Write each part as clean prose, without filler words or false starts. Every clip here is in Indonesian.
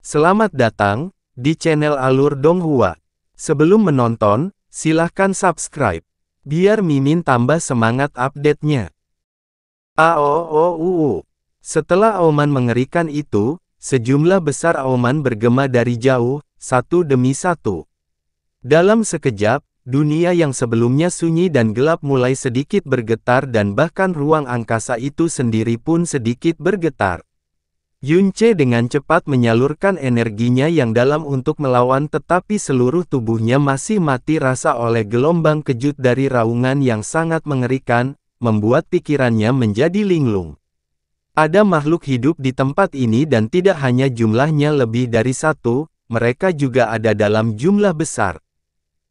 Selamat datang di channel Alur Donghua. Sebelum menonton, silahkan subscribe, biar Mimin tambah semangat update-nya. Aoou. Setelah auman mengerikan itu, sejumlah besar auman bergema dari jauh, satu demi satu. Dalam sekejap, dunia yang sebelumnya sunyi dan gelap mulai sedikit bergetar dan bahkan ruang angkasa itu sendiri pun sedikit bergetar. Yunce dengan cepat menyalurkan energinya yang dalam untuk melawan, tetapi seluruh tubuhnya masih mati rasa oleh gelombang kejut dari raungan yang sangat mengerikan, membuat pikirannya menjadi linglung. Ada makhluk hidup di tempat ini dan tidak hanya jumlahnya lebih dari satu, mereka juga ada dalam jumlah besar.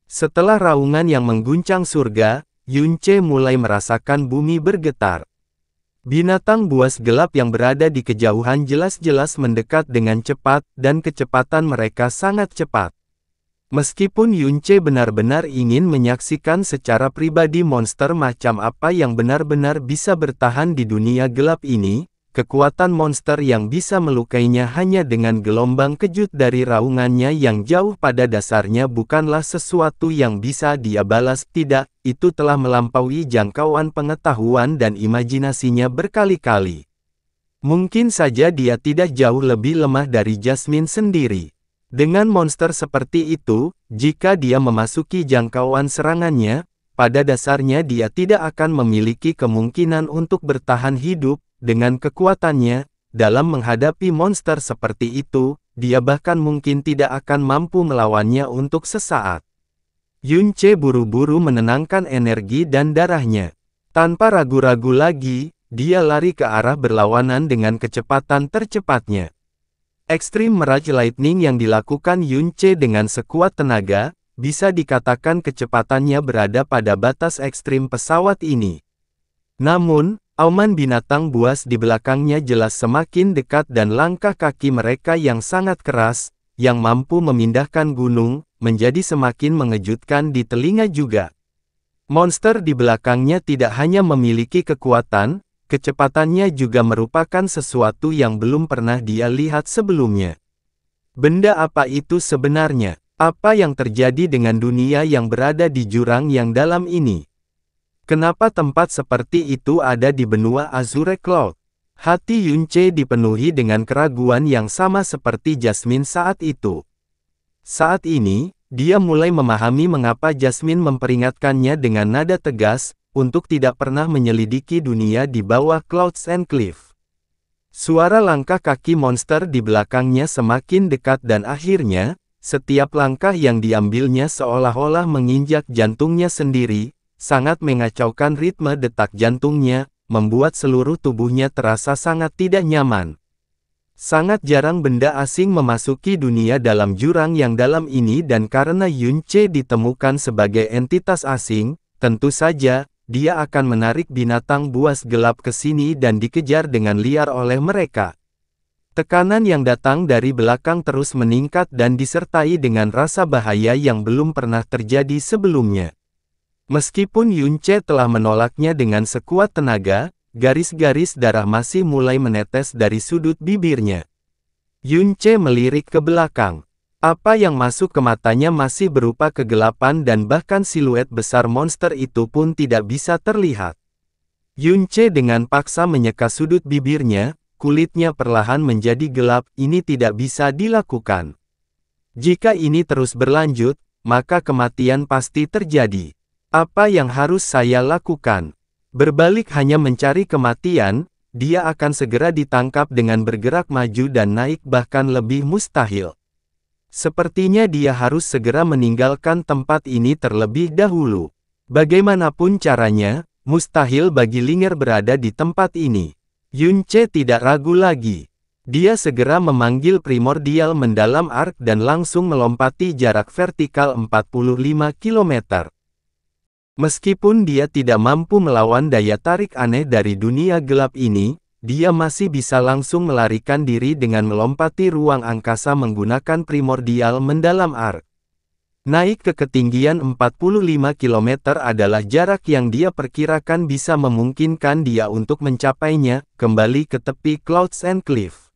Setelah raungan yang mengguncang surga, Yunce mulai merasakan bumi bergetar. Binatang buas gelap yang berada di kejauhan jelas-jelas mendekat dengan cepat, dan kecepatan mereka sangat cepat. Meskipun Yunce benar-benar ingin menyaksikan secara pribadi monster macam apa yang benar-benar bisa bertahan di dunia gelap ini, kekuatan monster yang bisa melukainya hanya dengan gelombang kejut dari raungannya yang jauh pada dasarnya bukanlah sesuatu yang bisa dia balas. Tidak, itu telah melampaui jangkauan pengetahuan dan imajinasinya berkali-kali. Mungkin saja dia tidak jauh lebih lemah dari Jasmine sendiri. Dengan monster seperti itu, jika dia memasuki jangkauan serangannya, pada dasarnya dia tidak akan memiliki kemungkinan untuk bertahan hidup. Dengan kekuatannya, dalam menghadapi monster seperti itu, dia bahkan mungkin tidak akan mampu melawannya untuk sesaat. Yunce buru-buru menenangkan energi dan darahnya. Tanpa ragu-ragu lagi, dia lari ke arah berlawanan dengan kecepatan tercepatnya. Extreme Mirage Lightning yang dilakukan Yunce dengan sekuat tenaga, bisa dikatakan kecepatannya berada pada batas ekstrim pesawat ini. Namun, auman binatang buas di belakangnya jelas semakin dekat dan langkah kaki mereka yang sangat keras, yang mampu memindahkan gunung, menjadi semakin mengejutkan di telinga juga. Monster di belakangnya tidak hanya memiliki kekuatan, kecepatannya juga merupakan sesuatu yang belum pernah dia lihat sebelumnya. Benda apa itu sebenarnya? Apa yang terjadi dengan dunia yang berada di jurang yang dalam ini? Kenapa tempat seperti itu ada di benua Azure Cloud? Hati Yunce dipenuhi dengan keraguan yang sama seperti Jasmine saat itu. Saat ini, dia mulai memahami mengapa Jasmine memperingatkannya dengan nada tegas, untuk tidak pernah menyelidiki dunia di bawah Clouds and Cliff. Suara langkah kaki monster di belakangnya semakin dekat dan akhirnya, setiap langkah yang diambilnya seolah-olah menginjak jantungnya sendiri, sangat mengacaukan ritme detak jantungnya, membuat seluruh tubuhnya terasa sangat tidak nyaman. Sangat jarang benda asing memasuki dunia dalam jurang yang dalam ini dan karena Yunce ditemukan sebagai entitas asing, tentu saja, dia akan menarik binatang buas gelap ke sini dan dikejar dengan liar oleh mereka. Tekanan yang datang dari belakang terus meningkat dan disertai dengan rasa bahaya yang belum pernah terjadi sebelumnya. Meskipun Yunce telah menolaknya dengan sekuat tenaga, garis-garis darah masih mulai menetes dari sudut bibirnya. Yunce melirik ke belakang. Apa yang masuk ke matanya masih berupa kegelapan dan bahkan siluet besar monster itu pun tidak bisa terlihat. Yunce dengan paksa menyeka sudut bibirnya, kulitnya perlahan menjadi gelap. Ini tidak bisa dilakukan. Jika ini terus berlanjut, maka kematian pasti terjadi. Apa yang harus saya lakukan? Berbalik hanya mencari kematian, dia akan segera ditangkap dengan bergerak maju dan naik bahkan lebih mustahil. Sepertinya dia harus segera meninggalkan tempat ini terlebih dahulu. Bagaimanapun caranya, mustahil bagi Linger berada di tempat ini. Yunce tidak ragu lagi. Dia segera memanggil primordial mendalam arc dan langsung melompati jarak vertikal 45 km. Meskipun dia tidak mampu melawan daya tarik aneh dari dunia gelap ini, dia masih bisa langsung melarikan diri dengan melompati ruang angkasa menggunakan primordial mendalam arc. Naik ke ketinggian 45 km adalah jarak yang dia perkirakan bisa memungkinkan dia untuk mencapainya, kembali ke tepi Clouds and Cliff.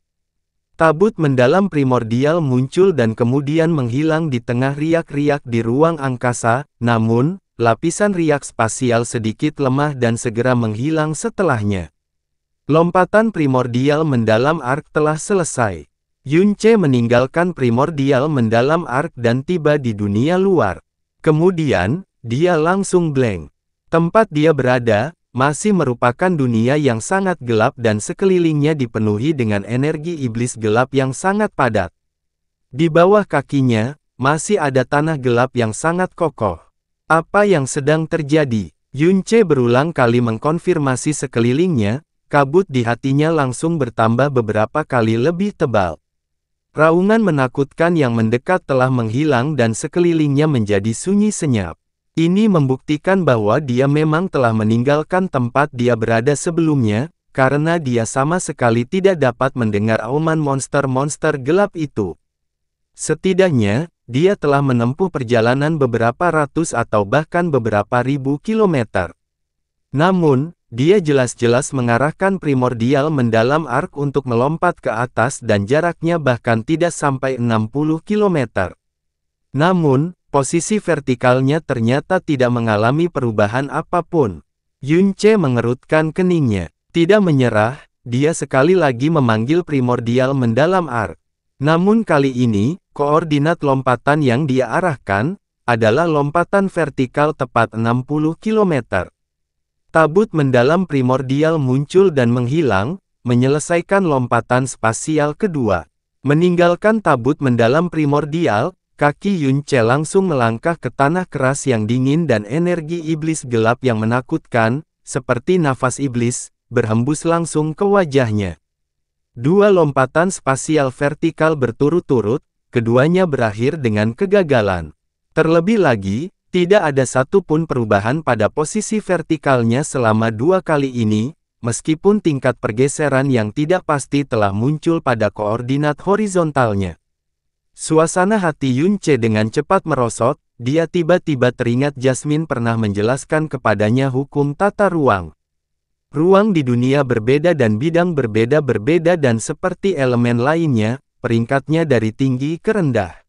Tabut mendalam primordial muncul dan kemudian menghilang di tengah riak-riak di ruang angkasa, namun, lapisan riak spasial sedikit lemah dan segera menghilang setelahnya. Lompatan primordial mendalam Ark telah selesai. Yunce meninggalkan primordial mendalam Ark dan tiba di dunia luar. Kemudian, dia langsung blank. Tempat dia berada, masih merupakan dunia yang sangat gelap dan sekelilingnya dipenuhi dengan energi iblis gelap yang sangat padat. Di bawah kakinya, masih ada tanah gelap yang sangat kokoh. Apa yang sedang terjadi? Yunce berulang kali mengkonfirmasi sekelilingnya, kabut di hatinya langsung bertambah beberapa kali lebih tebal. Raungan menakutkan yang mendekat telah menghilang dan sekelilingnya menjadi sunyi senyap. Ini membuktikan bahwa dia memang telah meninggalkan tempat dia berada sebelumnya, karena dia sama sekali tidak dapat mendengar auman monster-monster gelap itu. Setidaknya, dia telah menempuh perjalanan beberapa ratus atau bahkan beberapa ribu kilometer. Namun, dia jelas-jelas mengarahkan primordial mendalam Ark untuk melompat ke atas dan jaraknya bahkan tidak sampai 60 kilometer. Namun, posisi vertikalnya ternyata tidak mengalami perubahan apapun. Yunce mengerutkan keningnya. Tidak menyerah, dia sekali lagi memanggil primordial mendalam Ark. Namun kali ini, koordinat lompatan yang dia arahkan, adalah lompatan vertikal tepat 60 km. Tabut mendalam primordial muncul dan menghilang, menyelesaikan lompatan spasial kedua. Meninggalkan tabut mendalam primordial, kaki Yunce langsung melangkah ke tanah keras yang dingin dan energi iblis gelap yang menakutkan, seperti nafas iblis, berhembus langsung ke wajahnya. Dua lompatan spasial vertikal berturut-turut, keduanya berakhir dengan kegagalan. Terlebih lagi, tidak ada satupun perubahan pada posisi vertikalnya selama dua kali ini, meskipun tingkat pergeseran yang tidak pasti telah muncul pada koordinat horizontalnya. Suasana hati Yunce dengan cepat merosot, dia tiba-tiba teringat Jasmine pernah menjelaskan kepadanya hukum tata ruang. Ruang di dunia berbeda dan bidang berbeda-berbeda dan seperti elemen lainnya, peringkatnya dari tinggi ke rendah.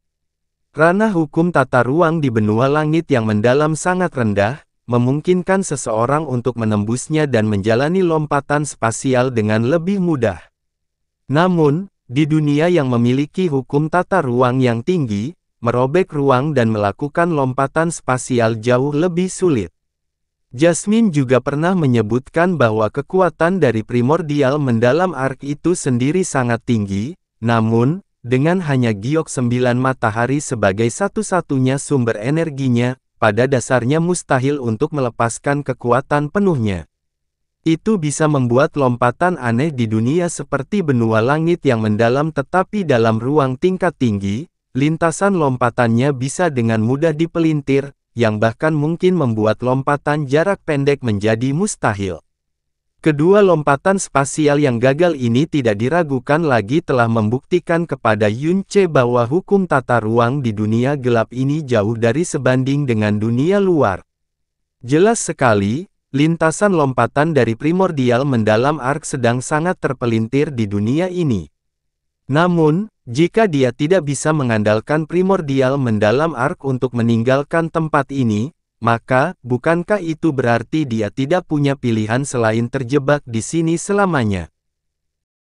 Ranah hukum tata ruang di benua langit yang mendalam sangat rendah, memungkinkan seseorang untuk menembusnya dan menjalani lompatan spasial dengan lebih mudah. Namun, di dunia yang memiliki hukum tata ruang yang tinggi, merobek ruang dan melakukan lompatan spasial jauh lebih sulit. Jasmine juga pernah menyebutkan bahwa kekuatan dari primordial mendalam Ark itu sendiri sangat tinggi, namun, dengan hanya giok 9 matahari sebagai satu-satunya sumber energinya, pada dasarnya mustahil untuk melepaskan kekuatan penuhnya. Itu bisa membuat lompatan aneh di dunia seperti benua langit yang mendalam tetapi dalam ruang tingkat tinggi, lintasan lompatannya bisa dengan mudah dipelintir, yang bahkan mungkin membuat lompatan jarak pendek menjadi mustahil. Kedua lompatan spasial yang gagal ini tidak diragukan lagi telah membuktikan kepada Yunce bahwa hukum tata ruang di dunia gelap ini jauh dari sebanding dengan dunia luar. Jelas sekali, lintasan lompatan dari primordial mendalam Ark sedang sangat terpelintir di dunia ini. Namun, jika dia tidak bisa mengandalkan primordial mendalam Ark untuk meninggalkan tempat ini, maka, bukankah itu berarti dia tidak punya pilihan selain terjebak di sini selamanya?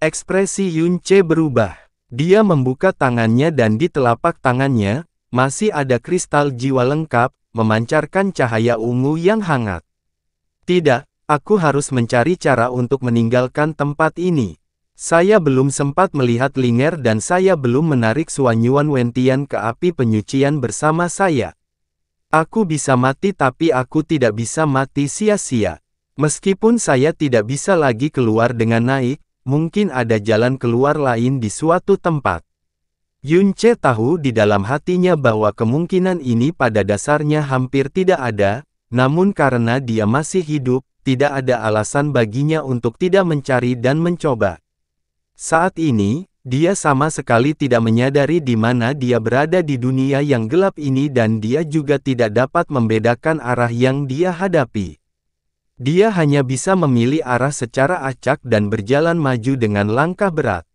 Ekspresi Yunce berubah. Dia membuka tangannya dan di telapak tangannya, masih ada kristal jiwa lengkap, memancarkan cahaya ungu yang hangat. Tidak, aku harus mencari cara untuk meninggalkan tempat ini. Saya belum sempat melihat Linger dan saya belum menarik Suanyuan Wentian ke api penyucian bersama saya. Aku bisa mati tapi aku tidak bisa mati sia-sia. Meskipun saya tidak bisa lagi keluar dengan naik, mungkin ada jalan keluar lain di suatu tempat. Yunce tahu di dalam hatinya bahwa kemungkinan ini pada dasarnya hampir tidak ada, namun karena dia masih hidup, tidak ada alasan baginya untuk tidak mencari dan mencoba. Saat ini, dia sama sekali tidak menyadari di mana dia berada di dunia yang gelap ini dan dia juga tidak dapat membedakan arah yang dia hadapi. Dia hanya bisa memilih arah secara acak dan berjalan maju dengan langkah berat.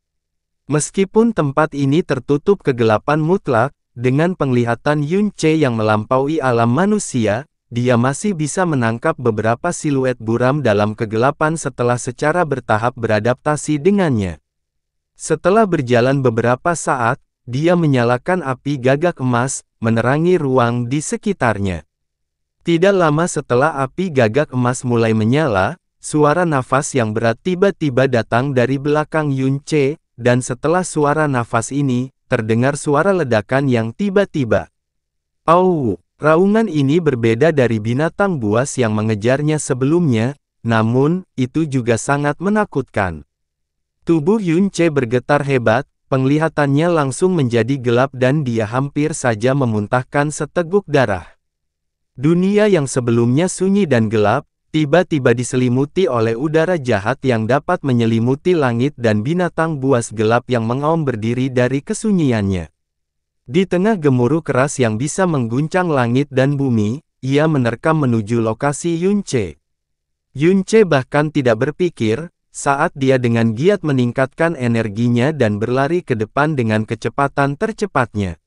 Meskipun tempat ini tertutup kegelapan mutlak, dengan penglihatan Yunce yang melampaui alam manusia, dia masih bisa menangkap beberapa siluet buram dalam kegelapan setelah secara bertahap beradaptasi dengannya. Setelah berjalan beberapa saat, dia menyalakan api gagak emas, menerangi ruang di sekitarnya. Tidak lama setelah api gagak emas mulai menyala, suara nafas yang berat tiba-tiba datang dari belakang Yunce, dan setelah suara nafas ini, terdengar suara ledakan yang tiba-tiba. Au! Raungan ini berbeda dari binatang buas yang mengejarnya sebelumnya, namun, itu juga sangat menakutkan. Tubuh Yunce bergetar hebat, penglihatannya langsung menjadi gelap dan dia hampir saja memuntahkan seteguk darah. Dunia yang sebelumnya sunyi dan gelap, tiba-tiba diselimuti oleh udara jahat yang dapat menyelimuti langit dan binatang buas gelap yang mengaum berdiri dari kesunyiannya. Di tengah gemuruh keras yang bisa mengguncang langit dan bumi, ia menerkam menuju lokasi Yunce. Yunce bahkan tidak berpikir, saat dia dengan giat meningkatkan energinya dan berlari ke depan dengan kecepatan tercepatnya.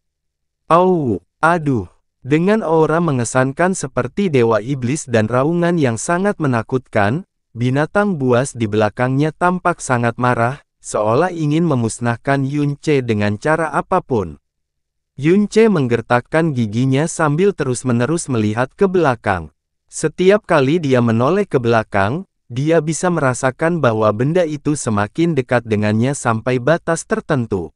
Au! Aduh! Dengan aura mengesankan seperti dewa iblis dan raungan yang sangat menakutkan, binatang buas di belakangnya tampak sangat marah, seolah ingin memusnahkan Yunce dengan cara apapun. Yunce menggertakkan giginya sambil terus-menerus melihat ke belakang. Setiap kali dia menoleh ke belakang, dia bisa merasakan bahwa benda itu semakin dekat dengannya sampai batas tertentu.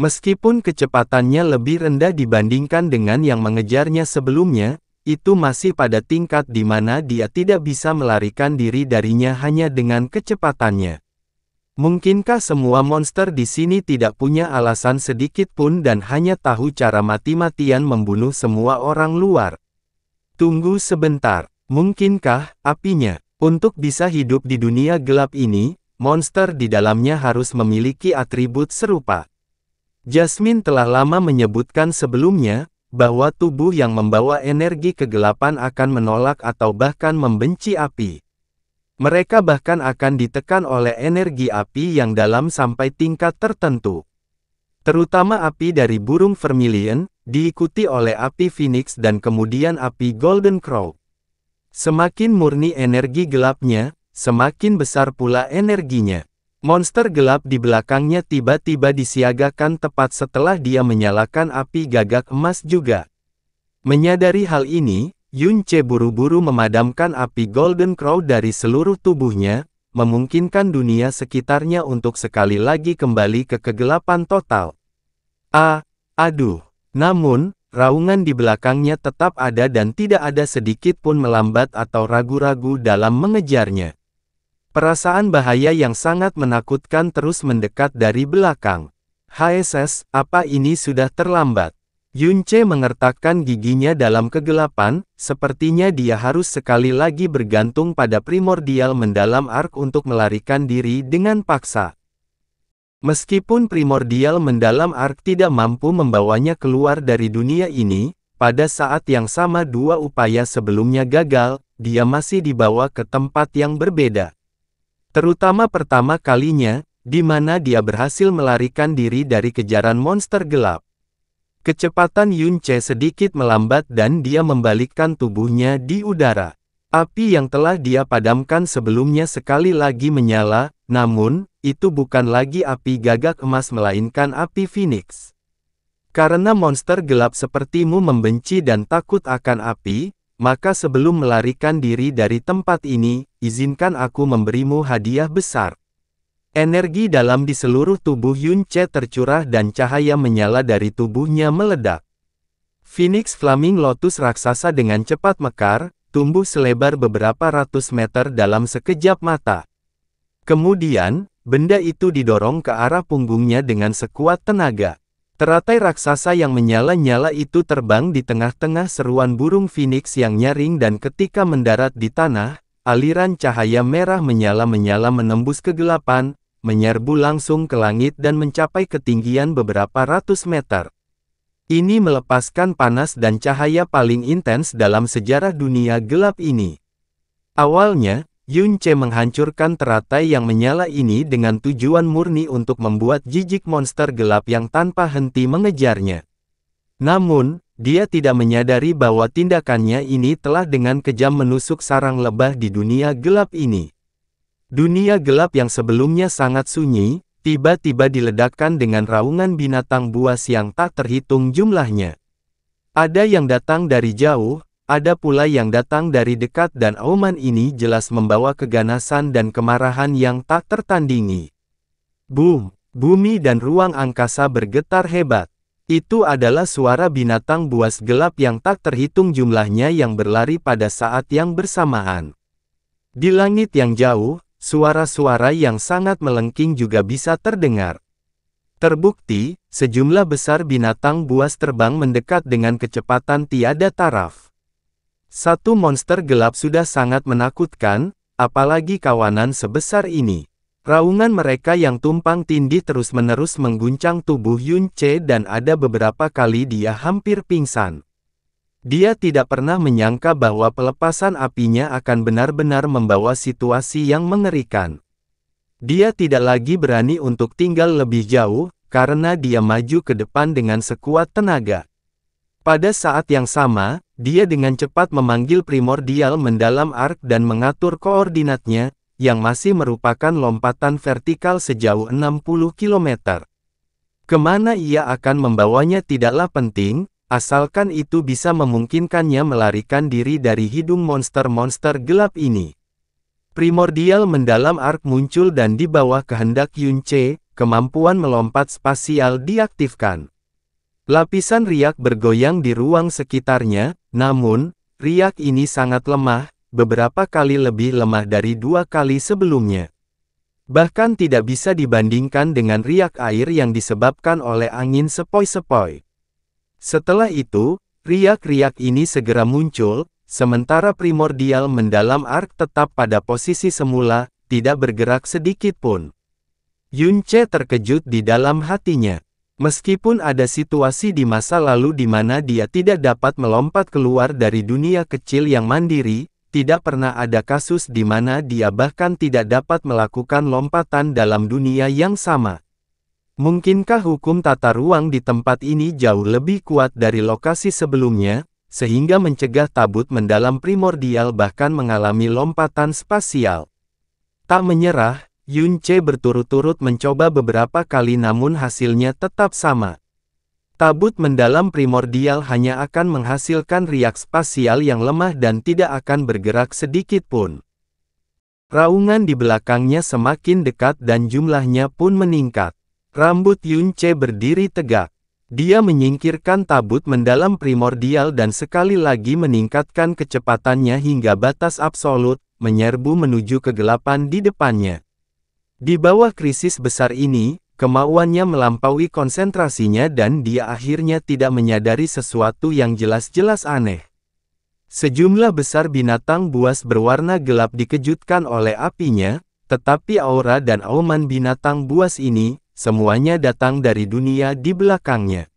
Meskipun kecepatannya lebih rendah dibandingkan dengan yang mengejarnya sebelumnya, itu masih pada tingkat di mana dia tidak bisa melarikan diri darinya hanya dengan kecepatannya. Mungkinkah semua monster di sini tidak punya alasan sedikit pun dan hanya tahu cara mati-matian membunuh semua orang luar? Tunggu sebentar, mungkinkah apinya? Untuk bisa hidup di dunia gelap ini, monster di dalamnya harus memiliki atribut serupa. Jasmine telah lama menyebutkan sebelumnya, bahwa tubuh yang membawa energi kegelapan akan menolak atau bahkan membenci api. Mereka bahkan akan ditekan oleh energi api yang dalam sampai tingkat tertentu. Terutama api dari burung vermilion, diikuti oleh api phoenix dan kemudian api golden crow. Semakin murni energi gelapnya, semakin besar pula energinya. Monster gelap di belakangnya tiba-tiba disiagakan tepat setelah dia menyalakan api gagak emas juga. Menyadari hal ini, Yunce buru-buru memadamkan api Golden Crow dari seluruh tubuhnya, memungkinkan dunia sekitarnya untuk sekali lagi kembali ke kegelapan total. Aduh! Namun, raungan di belakangnya tetap ada dan tidak ada sedikit pun melambat atau ragu-ragu dalam mengejarnya. Perasaan bahaya yang sangat menakutkan terus mendekat dari belakang. HSS, apa ini sudah terlambat? Yunce mengertakkan giginya dalam kegelapan, sepertinya dia harus sekali lagi bergantung pada primordial mendalam ark untuk melarikan diri dengan paksa. Meskipun primordial mendalam ark tidak mampu membawanya keluar dari dunia ini, pada saat yang sama dua upaya sebelumnya gagal, dia masih dibawa ke tempat yang berbeda. Terutama pertama kalinya, di mana dia berhasil melarikan diri dari kejaran monster gelap. Kecepatan Yunce sedikit melambat dan dia membalikkan tubuhnya di udara. Api yang telah dia padamkan sebelumnya sekali lagi menyala, namun, itu bukan lagi api gagak emas melainkan api phoenix. Karena monster gelap sepertimu membenci dan takut akan api, maka sebelum melarikan diri dari tempat ini, izinkan aku memberimu hadiah besar. Energi dalam di seluruh tubuh Yunce tercurah dan cahaya menyala dari tubuhnya meledak. Phoenix Flaming Lotus raksasa dengan cepat mekar, tumbuh selebar beberapa ratus meter dalam sekejap mata. Kemudian, benda itu didorong ke arah punggungnya dengan sekuat tenaga. Teratai raksasa yang menyala-nyala itu terbang di tengah-tengah seruan burung phoenix yang nyaring dan ketika mendarat di tanah, aliran cahaya merah menyala-menyala menembus kegelapan, menyerbu langsung ke langit dan mencapai ketinggian beberapa ratus meter. Ini melepaskan panas dan cahaya paling intens dalam sejarah dunia gelap ini. Awalnya, Yun Ce menghancurkan teratai yang menyala ini dengan tujuan murni untuk membuat jijik monster gelap yang tanpa henti mengejarnya. Namun, dia tidak menyadari bahwa tindakannya ini telah dengan kejam menusuk sarang lebah di dunia gelap ini. Dunia gelap yang sebelumnya sangat sunyi, tiba-tiba diledakkan dengan raungan binatang buas yang tak terhitung jumlahnya. Ada yang datang dari jauh, ada pula yang datang dari dekat dan auman ini jelas membawa keganasan dan kemarahan yang tak tertandingi. Boom! Bumi dan ruang angkasa bergetar hebat. Itu adalah suara binatang buas gelap yang tak terhitung jumlahnya yang berlari pada saat yang bersamaan. Di langit yang jauh, suara-suara yang sangat melengking juga bisa terdengar. Terbukti, sejumlah besar binatang buas terbang mendekat dengan kecepatan tiada taraf. Satu monster gelap sudah sangat menakutkan, apalagi kawanan sebesar ini. Raungan mereka yang tumpang tindih terus-menerus mengguncang tubuh Yun Ce dan ada beberapa kali dia hampir pingsan. Dia tidak pernah menyangka bahwa pelepasan apinya akan benar-benar membawa situasi yang mengerikan. Dia tidak lagi berani untuk tinggal lebih jauh, karena dia maju ke depan dengan sekuat tenaga. Pada saat yang sama, dia dengan cepat memanggil primordial mendalam ark dan mengatur koordinatnya, yang masih merupakan lompatan vertikal sejauh 60 km. Kemana ia akan membawanya tidaklah penting, asalkan itu bisa memungkinkannya melarikan diri dari hidung monster-monster gelap ini. Primordial mendalam ark muncul dan di bawah kehendak Yun Ce, kemampuan melompat spasial diaktifkan. Lapisan riak bergoyang di ruang sekitarnya, namun, riak ini sangat lemah, beberapa kali lebih lemah dari 2 kali sebelumnya. Bahkan tidak bisa dibandingkan dengan riak air yang disebabkan oleh angin sepoi-sepoi. Setelah itu, riak-riak ini segera muncul, sementara primordial mendalam ark tetap pada posisi semula, tidak bergerak sedikit pun. Yun Ce terkejut di dalam hatinya. Meskipun ada situasi di masa lalu di mana dia tidak dapat melompat keluar dari dunia kecil yang mandiri, tidak pernah ada kasus di mana dia bahkan tidak dapat melakukan lompatan dalam dunia yang sama. Mungkinkah hukum tata ruang di tempat ini jauh lebih kuat dari lokasi sebelumnya, sehingga mencegah tabut mendalam primordial bahkan mengalami lompatan spasial? Tak menyerah, Yun Ce berturut-turut mencoba beberapa kali namun hasilnya tetap sama. Tabut mendalam primordial hanya akan menghasilkan riak spasial yang lemah dan tidak akan bergerak sedikit pun. Raungan di belakangnya semakin dekat dan jumlahnya pun meningkat. Rambut Yun Ce berdiri tegak. Dia menyingkirkan tabut mendalam primordial dan sekali lagi meningkatkan kecepatannya hingga batas absolut, menyerbu menuju kegelapan di depannya. Di bawah krisis besar ini, kemauannya melampaui konsentrasinya dan dia akhirnya tidak menyadari sesuatu yang jelas-jelas aneh. Sejumlah besar binatang buas berwarna gelap dikejutkan oleh apinya, tetapi aura dan auman binatang buas ini, semuanya datang dari dunia di belakangnya.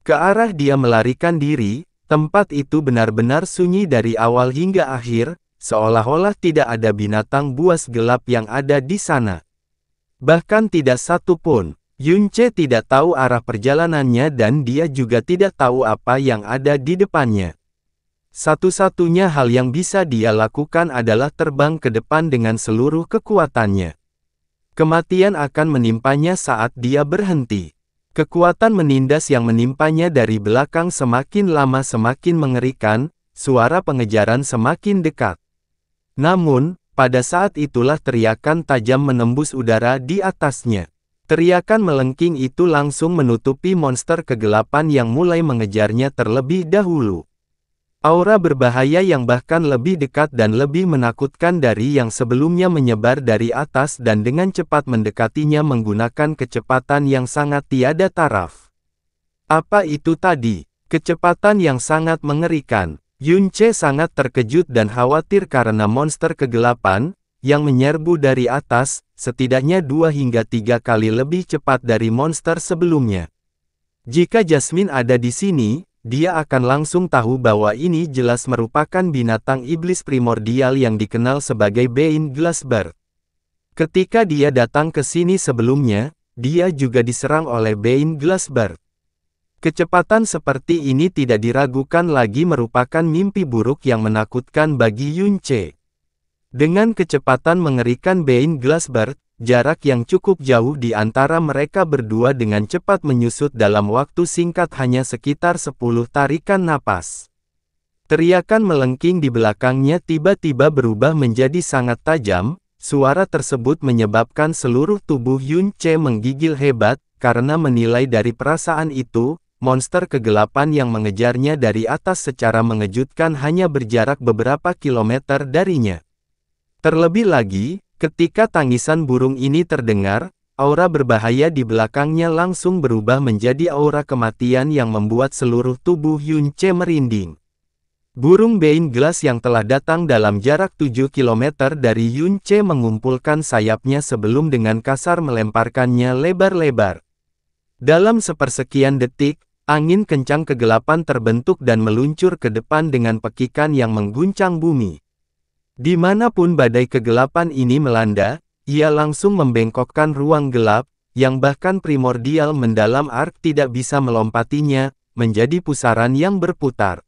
Ke arah dia melarikan diri, tempat itu benar-benar sunyi dari awal hingga akhir, seolah-olah tidak ada binatang buas gelap yang ada di sana. Bahkan tidak satu pun. Yun Ce tidak tahu arah perjalanannya dan dia juga tidak tahu apa yang ada di depannya. Satu-satunya hal yang bisa dia lakukan adalah terbang ke depan dengan seluruh kekuatannya. Kematian akan menimpanya saat dia berhenti. Kekuatan menindas yang menimpanya dari belakang semakin lama semakin mengerikan, suara pengejaran semakin dekat. Namun, pada saat itulah teriakan tajam menembus udara di atasnya. Teriakan melengking itu langsung menutupi monster kegelapan yang mulai mengejarnya terlebih dahulu. Aura berbahaya yang bahkan lebih dekat dan lebih menakutkan dari yang sebelumnya menyebar dari atas dan dengan cepat mendekatinya menggunakan kecepatan yang sangat tiada taraf. Apa itu tadi? Kecepatan yang sangat mengerikan. Yun Ce sangat terkejut dan khawatir karena monster kegelapan, yang menyerbu dari atas, setidaknya 2 hingga 3 kali lebih cepat dari monster sebelumnya. Jika Jasmine ada di sini, dia akan langsung tahu bahwa ini jelas merupakan binatang iblis primordial yang dikenal sebagai Bein Glassbird. Ketika dia datang ke sini sebelumnya, dia juga diserang oleh Bein Glassbird. Kecepatan seperti ini tidak diragukan lagi merupakan mimpi buruk yang menakutkan bagi Yunce. Dengan kecepatan mengerikan Bein Glassbird, jarak yang cukup jauh di antara mereka berdua dengan cepat menyusut dalam waktu singkat hanya sekitar 10 tarikan napas. Teriakan melengking di belakangnya tiba-tiba berubah menjadi sangat tajam, suara tersebut menyebabkan seluruh tubuh Yunce menggigil hebat, karena menilai dari perasaan itu, monster kegelapan yang mengejarnya dari atas secara mengejutkan hanya berjarak beberapa kilometer darinya. Terlebih lagi, ketika tangisan burung ini terdengar, aura berbahaya di belakangnya langsung berubah menjadi aura kematian yang membuat seluruh tubuh Yunce merinding. Burung Bein Glass yang telah datang dalam jarak 7 km dari Yunce mengumpulkan sayapnya sebelum dengan kasar melemparkannya lebar-lebar. Dalam sepersekian detik, angin kencang kegelapan terbentuk dan meluncur ke depan dengan pekikan yang mengguncang bumi. Dimanapun badai kegelapan ini melanda, ia langsung membengkokkan ruang gelap, yang bahkan primordial mendalam ark tidak bisa melompatinya, menjadi pusaran yang berputar.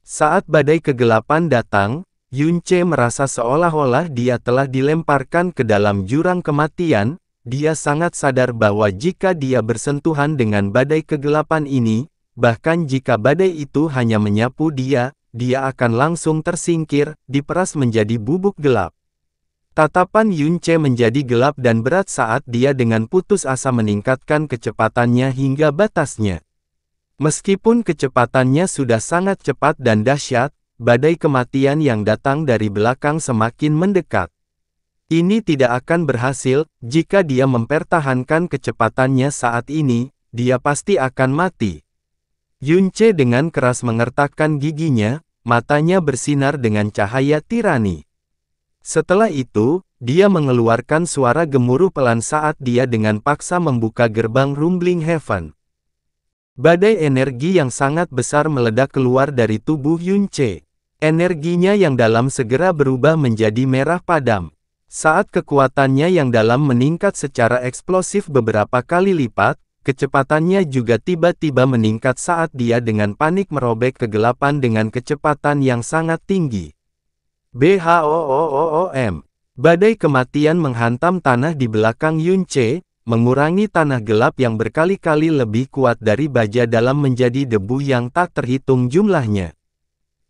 Saat badai kegelapan datang, Yunce merasa seolah-olah dia telah dilemparkan ke dalam jurang kematian. Dia sangat sadar bahwa jika dia bersentuhan dengan badai kegelapan ini, bahkan jika badai itu hanya menyapu dia akan langsung tersingkir, diperas menjadi bubuk gelap. Tatapan Yunce menjadi gelap dan berat saat dia dengan putus asa meningkatkan kecepatannya hingga batasnya. Meskipun kecepatannya sudah sangat cepat dan dahsyat, badai kematian yang datang dari belakang semakin mendekat. Ini tidak akan berhasil, jika dia mempertahankan kecepatannya saat ini, dia pasti akan mati. Yunce dengan keras mengertakkan giginya, matanya bersinar dengan cahaya tirani. Setelah itu, dia mengeluarkan suara gemuruh pelan saat dia dengan paksa membuka gerbang Rumbling Heaven. Badai energi yang sangat besar meledak keluar dari tubuh Yunce. Energinya yang dalam segera berubah menjadi merah padam. Saat kekuatannya yang dalam meningkat secara eksplosif beberapa kali lipat, kecepatannya juga tiba-tiba meningkat saat dia dengan panik merobek kegelapan dengan kecepatan yang sangat tinggi. BHOOOOM. Badai kematian menghantam tanah di belakang Yunce, mengurangi tanah gelap yang berkali-kali lebih kuat dari baja dalam menjadi debu yang tak terhitung jumlahnya.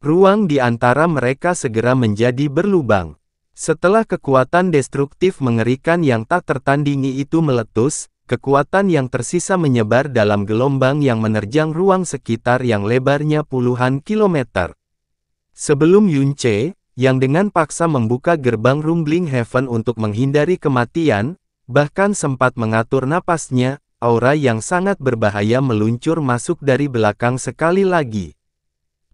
Ruang di antara mereka segera menjadi berlubang. Setelah kekuatan destruktif mengerikan yang tak tertandingi itu meletus, kekuatan yang tersisa menyebar dalam gelombang yang menerjang ruang sekitar yang lebarnya puluhan kilometer. Sebelum Yunce, yang dengan paksa membuka gerbang Rumbling Heaven untuk menghindari kematian, bahkan sempat mengatur napasnya, aura yang sangat berbahaya meluncur masuk dari belakang sekali lagi.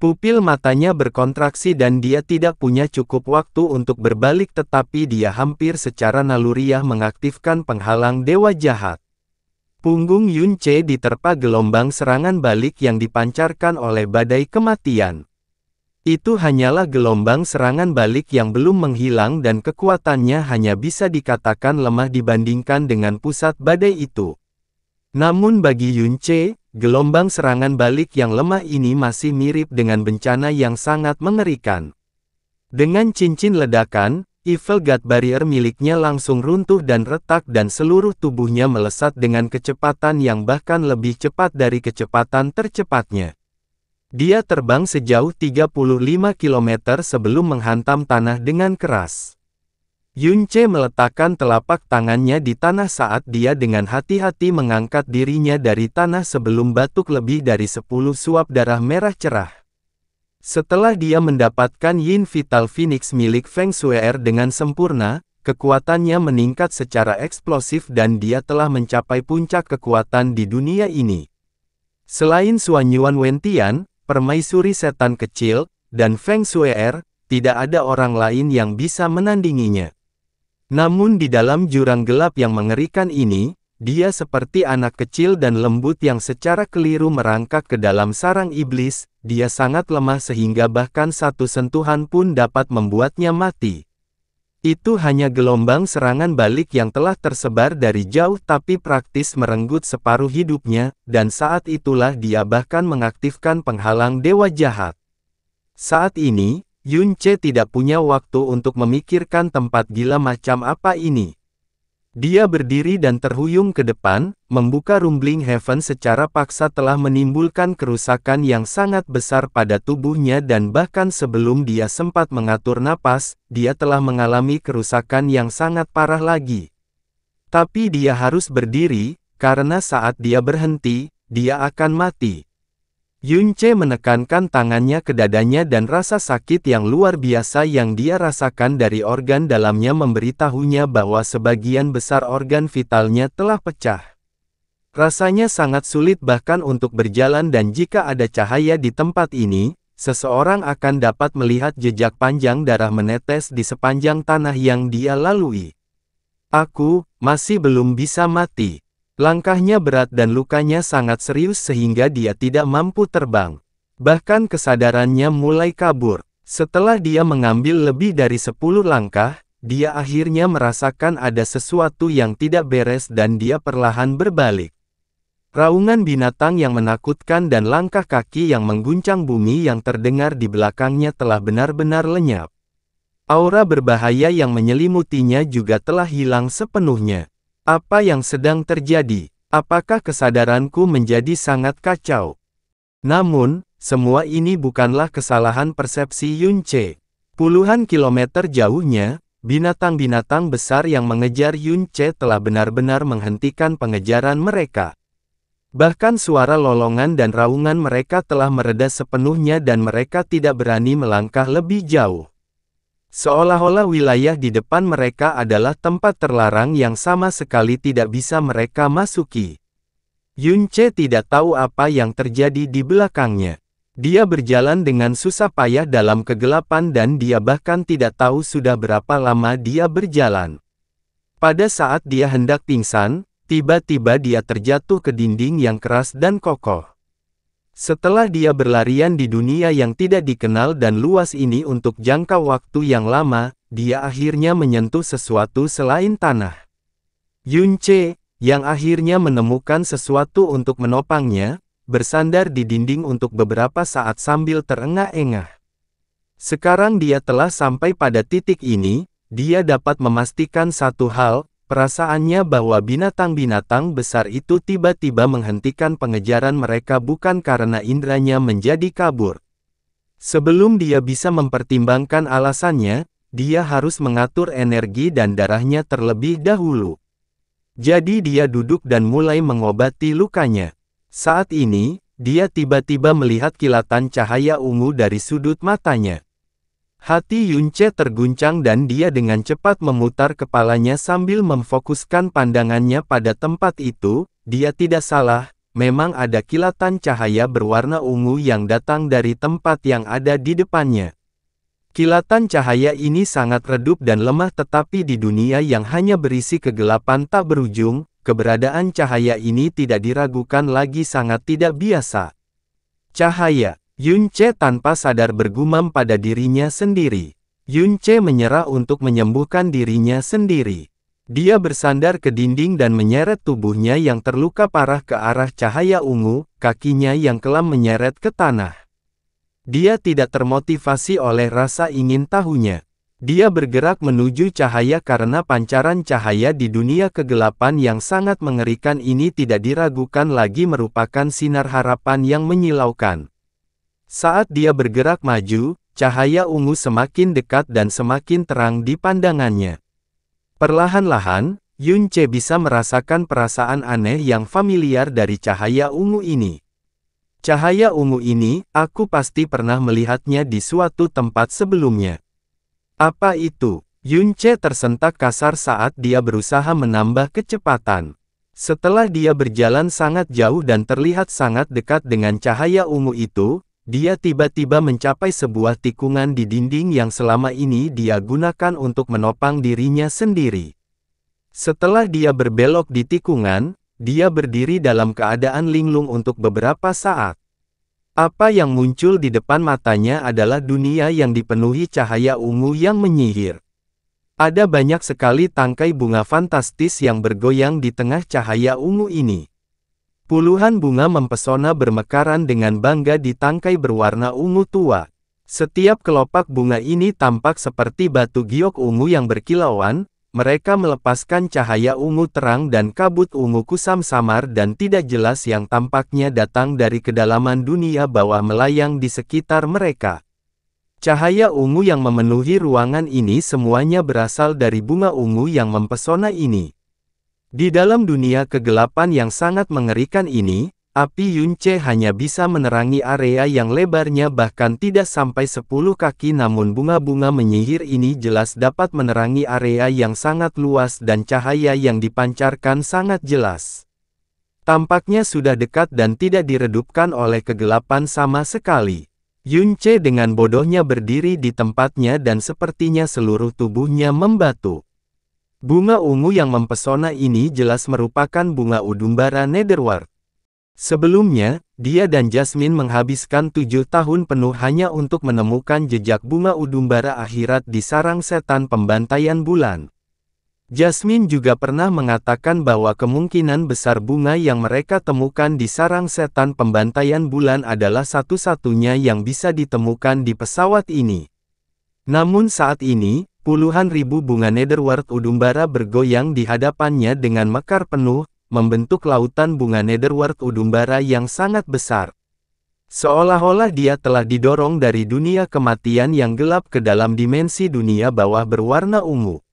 Pupil matanya berkontraksi dan dia tidak punya cukup waktu untuk berbalik tetapi dia hampir secara naluriah mengaktifkan penghalang dewa jahat. Punggung Yunce diterpa gelombang serangan balik yang dipancarkan oleh badai kematian. Itu hanyalah gelombang serangan balik yang belum menghilang dan kekuatannya hanya bisa dikatakan lemah dibandingkan dengan pusat badai itu. Namun bagi Yunce, gelombang serangan balik yang lemah ini masih mirip dengan bencana yang sangat mengerikan. Dengan cincin ledakan, Evil God Barrier miliknya langsung runtuh dan retak dan seluruh tubuhnya melesat dengan kecepatan yang bahkan lebih cepat dari kecepatan tercepatnya. Dia terbang sejauh 35 km sebelum menghantam tanah dengan keras. Yunce meletakkan telapak tangannya di tanah saat dia dengan hati-hati mengangkat dirinya dari tanah sebelum batuk lebih dari 10 suap darah merah cerah. Setelah dia mendapatkan Yin Vital Phoenix milik Feng Shue'er dengan sempurna, kekuatannya meningkat secara eksplosif dan dia telah mencapai puncak kekuatan di dunia ini. Selain Xuanyuan Wentian, permaisuri setan kecil, dan Feng Shue'er, tidak ada orang lain yang bisa menandinginya. Namun di dalam jurang gelap yang mengerikan ini, Dia seperti anak kecil dan lembut yang secara keliru merangkak ke dalam sarang iblis. Dia sangat lemah sehingga bahkan satu sentuhan pun dapat membuatnya mati. Itu hanya gelombang serangan balik yang telah tersebar dari jauh tapi praktis merenggut separuh hidupnya, dan saat itulah dia bahkan mengaktifkan penghalang dewa jahat. Saat ini, Yun Ce tidak punya waktu untuk memikirkan tempat gila macam apa ini. Dia berdiri dan terhuyung ke depan, membuka rumbling heaven secara paksa telah menimbulkan kerusakan yang sangat besar pada tubuhnya dan bahkan sebelum dia sempat mengatur napas, dia telah mengalami kerusakan yang sangat parah lagi. Tapi dia harus berdiri, karena saat dia berhenti, dia akan mati. Yun Ce menekankan tangannya ke dadanya dan rasa sakit yang luar biasa yang dia rasakan dari organ dalamnya memberitahunya bahwa sebagian besar organ vitalnya telah pecah. Rasanya sangat sulit bahkan untuk berjalan dan jika ada cahaya di tempat ini, seseorang akan dapat melihat jejak panjang darah menetes di sepanjang tanah yang dia lalui. Aku masih belum bisa mati. Langkahnya berat dan lukanya sangat serius sehingga dia tidak mampu terbang. Bahkan kesadarannya mulai kabur. Setelah dia mengambil lebih dari 10 langkah, dia akhirnya merasakan ada sesuatu yang tidak beres dan dia perlahan berbalik. Raungan binatang yang menakutkan dan langkah kaki yang mengguncang bumi yang terdengar di belakangnya telah benar-benar lenyap. Aura berbahaya yang menyelimutinya juga telah hilang sepenuhnya. Apa yang sedang terjadi? Apakah kesadaranku menjadi sangat kacau? Namun, semua ini bukanlah kesalahan persepsi Yun Ce. Puluhan kilometer jauhnya, binatang-binatang besar yang mengejar Yun Ce telah benar-benar menghentikan pengejaran mereka. Bahkan suara lolongan dan raungan mereka telah mereda sepenuhnya dan mereka tidak berani melangkah lebih jauh. Seolah-olah wilayah di depan mereka adalah tempat terlarang yang sama sekali tidak bisa mereka masuki. Yun Ce tidak tahu apa yang terjadi di belakangnya. Dia berjalan dengan susah payah dalam kegelapan dan dia bahkan tidak tahu sudah berapa lama dia berjalan. Pada saat dia hendak pingsan, tiba-tiba dia terjatuh ke dinding yang keras dan kokoh. Setelah dia berlarian di dunia yang tidak dikenal dan luas ini untuk jangka waktu yang lama, dia akhirnya menyentuh sesuatu selain tanah. Yun Ce, yang akhirnya menemukan sesuatu untuk menopangnya, bersandar di dinding untuk beberapa saat sambil terengah-engah. Sekarang dia telah sampai pada titik ini, dia dapat memastikan satu hal, perasaannya bahwa binatang-binatang besar itu tiba-tiba menghentikan pengejaran mereka bukan karena indranya menjadi kabur. Sebelum dia bisa mempertimbangkan alasannya, dia harus mengatur energi dan darahnya terlebih dahulu. Jadi dia duduk dan mulai mengobati lukanya. Saat ini, dia tiba-tiba melihat kilatan cahaya ungu dari sudut matanya. Hati Yun Ce terguncang dan dia dengan cepat memutar kepalanya sambil memfokuskan pandangannya pada tempat itu. Dia tidak salah, memang ada kilatan cahaya berwarna ungu yang datang dari tempat yang ada di depannya. Kilatan cahaya ini sangat redup dan lemah tetapi di dunia yang hanya berisi kegelapan tak berujung, keberadaan cahaya ini tidak diragukan lagi sangat tidak biasa. Cahaya. Yun Ce tanpa sadar bergumam pada dirinya sendiri. Yun Ce menyerah untuk menyembuhkan dirinya sendiri. Dia bersandar ke dinding dan menyeret tubuhnya yang terluka parah ke arah cahaya ungu, kakinya yang kelam menyeret ke tanah. Dia tidak termotivasi oleh rasa ingin tahunya. Dia bergerak menuju cahaya karena pancaran cahaya di dunia kegelapan yang sangat mengerikan ini tidak diragukan lagi merupakan sinar harapan yang menyilaukan. Saat dia bergerak maju, cahaya ungu semakin dekat dan semakin terang di pandangannya. Perlahan-lahan, Yun Ce bisa merasakan perasaan aneh yang familiar dari cahaya ungu ini. Cahaya ungu ini, aku pasti pernah melihatnya di suatu tempat sebelumnya. Apa itu? Yun Ce tersentak kasar saat dia berusaha menambah kecepatan. Setelah dia berjalan sangat jauh dan terlihat sangat dekat dengan cahaya ungu itu, dia tiba-tiba mencapai sebuah tikungan di dinding yang selama ini dia gunakan untuk menopang dirinya sendiri. Setelah dia berbelok di tikungan, dia berdiri dalam keadaan linglung untuk beberapa saat. Apa yang muncul di depan matanya adalah dunia yang dipenuhi cahaya ungu yang menyihir. Ada banyak sekali tangkai bunga fantastis yang bergoyang di tengah cahaya ungu ini. Puluhan bunga mempesona bermekaran dengan bangga di tangkai berwarna ungu tua. Setiap kelopak bunga ini tampak seperti batu giok ungu yang berkilauan. Mereka melepaskan cahaya ungu terang dan kabut ungu kusam samar dan tidak jelas yang tampaknya datang dari kedalaman dunia bawah melayang di sekitar mereka. Cahaya ungu yang memenuhi ruangan ini semuanya berasal dari bunga ungu yang mempesona ini. Di dalam dunia kegelapan yang sangat mengerikan ini, api Yunce hanya bisa menerangi area yang lebarnya bahkan tidak sampai 10 kaki, namun bunga-bunga menyihir ini jelas dapat menerangi area yang sangat luas dan cahaya yang dipancarkan sangat jelas. Tampaknya sudah dekat dan tidak diredupkan oleh kegelapan sama sekali. Yunce dengan bodohnya berdiri di tempatnya dan sepertinya seluruh tubuhnya membatu. Bunga ungu yang mempesona ini jelas merupakan bunga Udumbara Netherworld. Sebelumnya, dia dan Jasmine menghabiskan 7 tahun penuh hanya untuk menemukan jejak bunga Udumbara akhirat di sarang setan pembantaian bulan. Jasmine juga pernah mengatakan bahwa kemungkinan besar bunga yang mereka temukan di sarang setan pembantaian bulan adalah satu-satunya yang bisa ditemukan di pesawat ini. Namun saat ini, puluhan ribu bunga Netherworld Udumbara bergoyang di hadapannya dengan mekar penuh, membentuk lautan bunga Netherworld Udumbara yang sangat besar. Seolah-olah dia telah didorong dari dunia kematian yang gelap ke dalam dimensi dunia bawah berwarna ungu.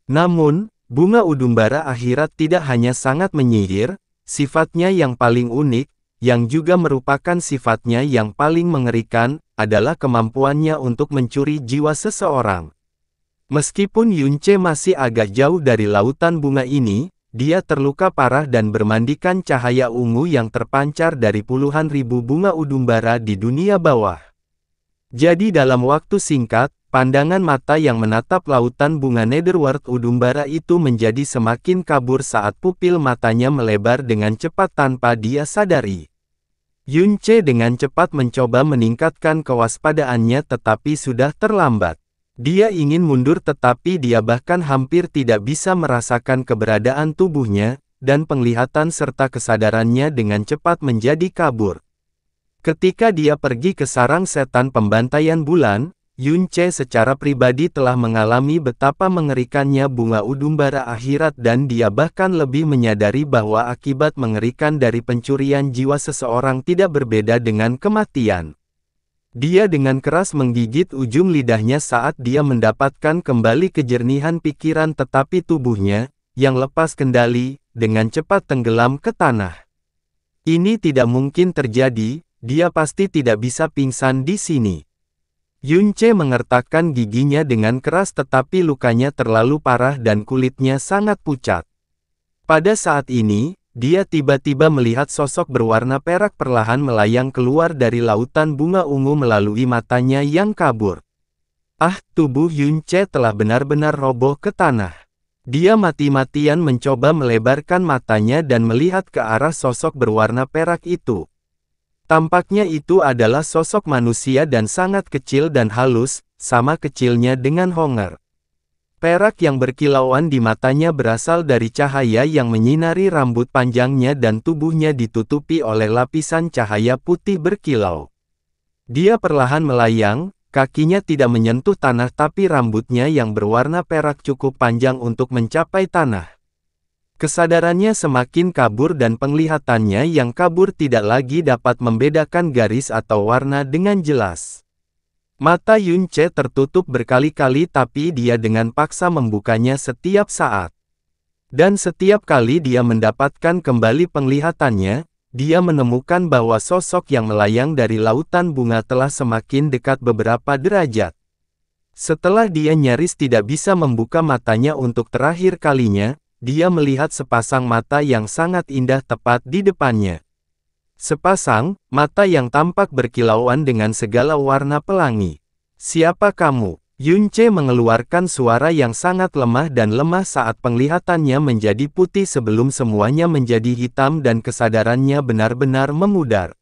Namun, bunga Udumbara akhirat tidak hanya sangat menyihir, sifatnya yang paling unik, yang juga merupakan sifatnya yang paling mengerikan, adalah kemampuannya untuk mencuri jiwa seseorang. Meskipun Yunce masih agak jauh dari lautan bunga ini, dia terluka parah dan bermandikan cahaya ungu yang terpancar dari puluhan ribu bunga Udumbara di dunia bawah. Jadi dalam waktu singkat, pandangan mata yang menatap lautan bunga Netherworld Udumbara itu menjadi semakin kabur saat pupil matanya melebar dengan cepat tanpa dia sadari. Yunce dengan cepat mencoba meningkatkan kewaspadaannya tetapi sudah terlambat. Dia ingin mundur tetapi dia bahkan hampir tidak bisa merasakan keberadaan tubuhnya, dan penglihatan serta kesadarannya dengan cepat menjadi kabur. Ketika dia pergi ke sarang setan pembantaian bulan, Yunce secara pribadi telah mengalami betapa mengerikannya bunga Udumbara akhirat dan dia bahkan lebih menyadari bahwa akibat mengerikan dari pencurian jiwa seseorang tidak berbeda dengan kematian. Dia dengan keras menggigit ujung lidahnya saat dia mendapatkan kembali kejernihan pikiran tetapi tubuhnya, yang lepas kendali, dengan cepat tenggelam ke tanah. Ini tidak mungkin terjadi, dia pasti tidak bisa pingsan di sini. Yunce mengertakkan giginya dengan keras tetapi lukanya terlalu parah dan kulitnya sangat pucat. Pada saat ini, dia tiba-tiba melihat sosok berwarna perak perlahan melayang keluar dari lautan bunga ungu melalui matanya yang kabur. Tubuh Yunce telah benar-benar roboh ke tanah. Dia mati-matian mencoba melebarkan matanya dan melihat ke arah sosok berwarna perak itu. Tampaknya itu adalah sosok manusia dan sangat kecil dan halus, sama kecilnya dengan Honger. Perak yang berkilauan di matanya berasal dari cahaya yang menyinari rambut panjangnya dan tubuhnya ditutupi oleh lapisan cahaya putih berkilau. Dia perlahan melayang, kakinya tidak menyentuh tanah tapi rambutnya yang berwarna perak cukup panjang untuk mencapai tanah. Kesadarannya semakin kabur dan penglihatannya yang kabur tidak lagi dapat membedakan garis atau warna dengan jelas. Mata Yunce tertutup berkali-kali tapi dia dengan paksa membukanya setiap saat. Dan setiap kali dia mendapatkan kembali penglihatannya, dia menemukan bahwa sosok yang melayang dari lautan bunga telah semakin dekat beberapa derajat. Setelah dia nyaris tidak bisa membuka matanya untuk terakhir kalinya, dia melihat sepasang mata yang sangat indah tepat di depannya. Sepasang mata yang tampak berkilauan dengan segala warna pelangi. "Siapa kamu?" Yunce mengeluarkan suara yang sangat lemah dan lemah saat penglihatannya menjadi putih sebelum semuanya menjadi hitam dan kesadarannya benar-benar memudar.